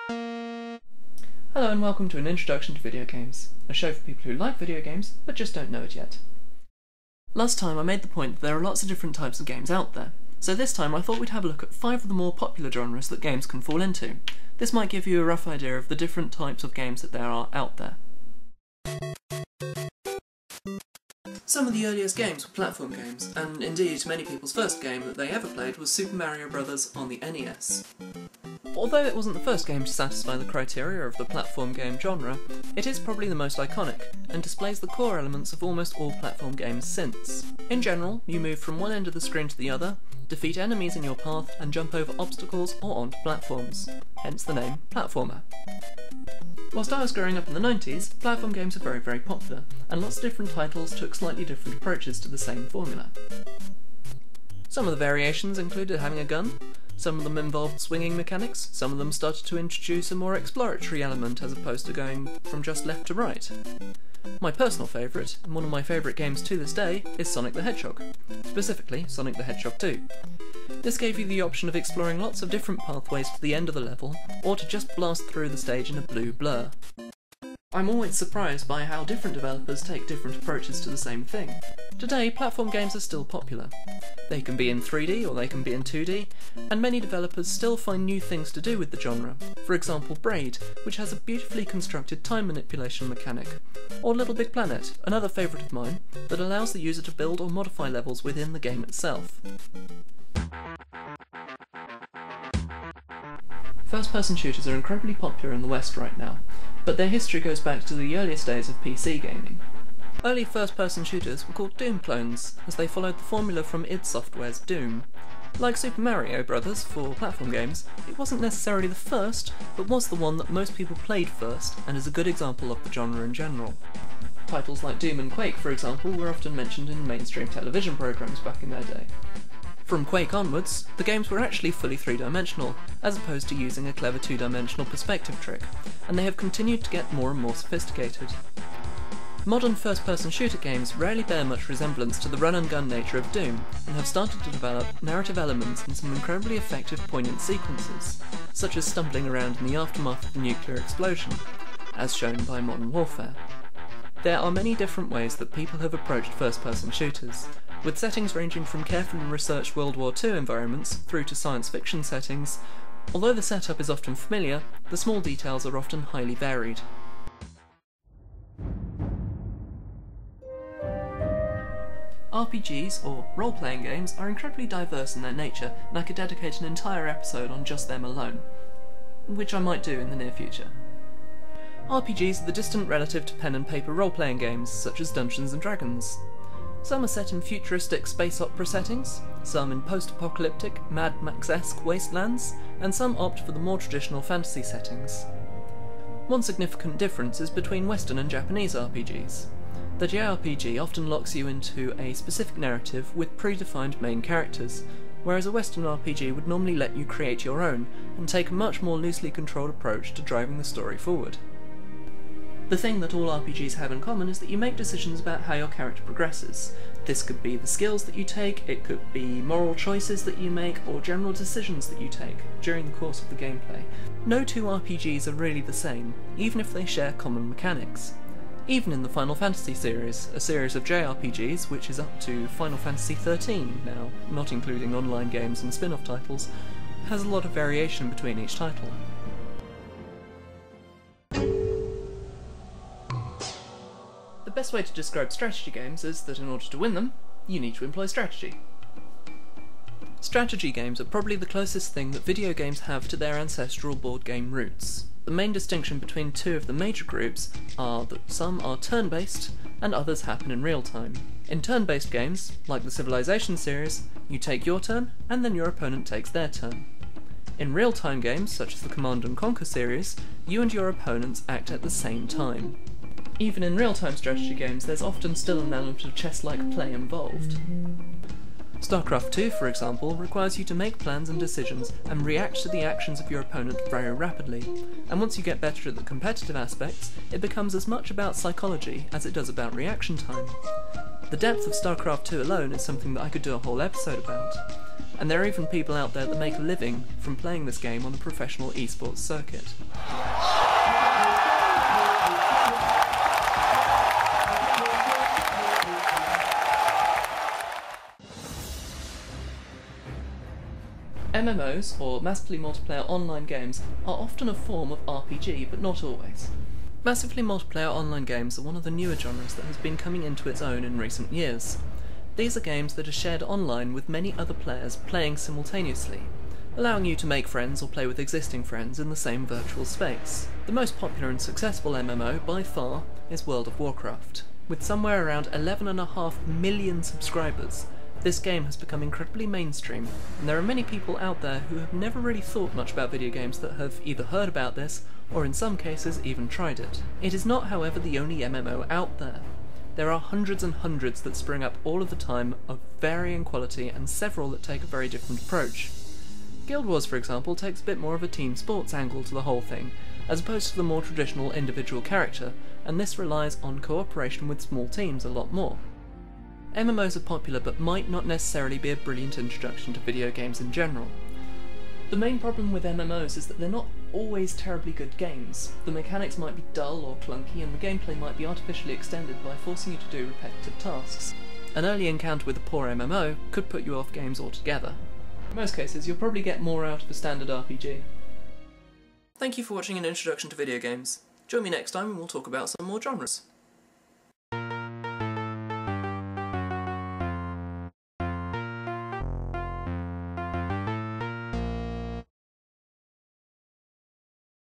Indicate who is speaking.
Speaker 1: Hello and welcome to an introduction to video games, a show for people who like video games but just don't know it yet. Last time I made the point that there are lots of different types of games out there, so this time I thought we'd have a look at 5 of the more popular genres that games can fall into. This might give you a rough idea of the different types of games that there are out there. Some of the earliest games were platform games, and indeed many people's first game that they ever played was Super Mario Bros. On the NES. Although it wasn't the first game to satisfy the criteria of the platform game genre, it is probably the most iconic, and displays the core elements of almost all platform games since. In general, you move from one end of the screen to the other, defeat enemies in your path, and jump over obstacles or onto platforms, hence the name platformer. Whilst I was growing up in the 90s, platform games were very popular, and lots of different titles took slightly different approaches to the same formula. Some of the variations included having a gun, some of them involved swinging mechanics, some of them started to introduce a more exploratory element as opposed to going from just left to right. My personal favourite, and one of my favourite games to this day, is Sonic the Hedgehog, specifically Sonic the Hedgehog 2. This gave you the option of exploring lots of different pathways to the end of the level, or to just blast through the stage in a blue blur. I'm always surprised by how different developers take different approaches to the same thing. Today, platform games are still popular. They can be in 3D or they can be in 2D, and many developers still find new things to do with the genre. For example, Braid, which has a beautifully constructed time manipulation mechanic, or Little Big Planet, another favourite of mine, that allows the user to build or modify levels within the game itself. First-person shooters are incredibly popular in the West right now, but their history goes back to the earliest days of PC gaming. Early first-person shooters were called Doom clones, as they followed the formula from id Software's Doom. Like Super Mario Bros. For platform games, it wasn't necessarily the first, but was the one that most people played first, and is a good example of the genre in general. Titles like Doom and Quake, for example, were often mentioned in mainstream television programs back in their day. From Quake onwards, the games were actually fully three-dimensional, as opposed to using a clever two-dimensional perspective trick, and they have continued to get more and more sophisticated. Modern first-person shooter games rarely bear much resemblance to the run-and-gun nature of Doom, and have started to develop narrative elements and some incredibly effective poignant sequences, such as stumbling around in the aftermath of a nuclear explosion, as shown by Modern Warfare. There are many different ways that people have approached first-person shooters, with settings ranging from carefully researched World War II environments through to science fiction settings. Although the setup is often familiar, the small details are often highly varied. RPGs, or role-playing games, are incredibly diverse in their nature, and I could dedicate an entire episode on just them alone, which I might do in the near future. RPGs are the distant relative to pen and paper role-playing games, such as Dungeons & Dragons. Some are set in futuristic space opera settings, some in post-apocalyptic, Mad Max-esque wastelands, and some opt for the more traditional fantasy settings. One significant difference is between Western and Japanese RPGs. The JRPG often locks you into a specific narrative with predefined main characters, whereas a Western RPG would normally let you create your own, and take a much more loosely controlled approach to driving the story forward. The thing that all RPGs have in common is that you make decisions about how your character progresses. This could be the skills that you take, it could be moral choices that you make, or general decisions that you take during the course of the gameplay. No two RPGs are really the same, even if they share common mechanics. Even in the Final Fantasy series, a series of JRPGs, which is up to Final Fantasy XIII now, not including online games and spin-off titles, has a lot of variation between each title. The best way to describe strategy games is that in order to win them, you need to employ strategy. Strategy games are probably the closest thing that video games have to their ancestral board game roots. The main distinction between two of the major groups are that some are turn-based and others happen in real time. In turn-based games, like the Civilization series, you take your turn and then your opponent takes their turn. In real-time games, such as the Command & Conquer series, you and your opponents act at the same time. Even in real-time strategy games, there's often still an element of chess-like play involved. StarCraft 2, for example, requires you to make plans and decisions and react to the actions of your opponent very rapidly, and once you get better at the competitive aspects, it becomes as much about psychology as it does about reaction time. The depth of StarCraft 2 alone is something that I could do a whole episode about. and there are even people out there that make a living from playing this game on the professional esports circuit. MMOs, or massively multiplayer online games, are often a form of RPG, but not always. Massively multiplayer online games are one of the newer genres that has been coming into its own in recent years. These are games that are shared online with many other players playing simultaneously, allowing you to make friends or play with existing friends in the same virtual space. The most popular and successful MMO, by far, is World of Warcraft. With somewhere around 11.5 million subscribers, this game has become incredibly mainstream, and there are many people out there who have never really thought much about video games that have either heard about this, or in some cases even tried it. It is not, however, the only MMO out there. There are hundreds and hundreds that spring up all of the time of varying quality, and several that take a very different approach. Guild Wars, for example, takes a bit more of a team sports angle to the whole thing, as opposed to the more traditional individual character, and this relies on cooperation with small teams a lot more. MMOs are popular but might not necessarily be a brilliant introduction to video games in general. The main problem with MMOs is that they're not always terribly good games. The mechanics might be dull or clunky, and the gameplay might be artificially extended by forcing you to do repetitive tasks. An early encounter with a poor MMO could put you off games altogether. In most cases, you'll probably get more out of a standard RPG. Thank you for watching an introduction to video games. Join me next time and we'll talk about some more genres.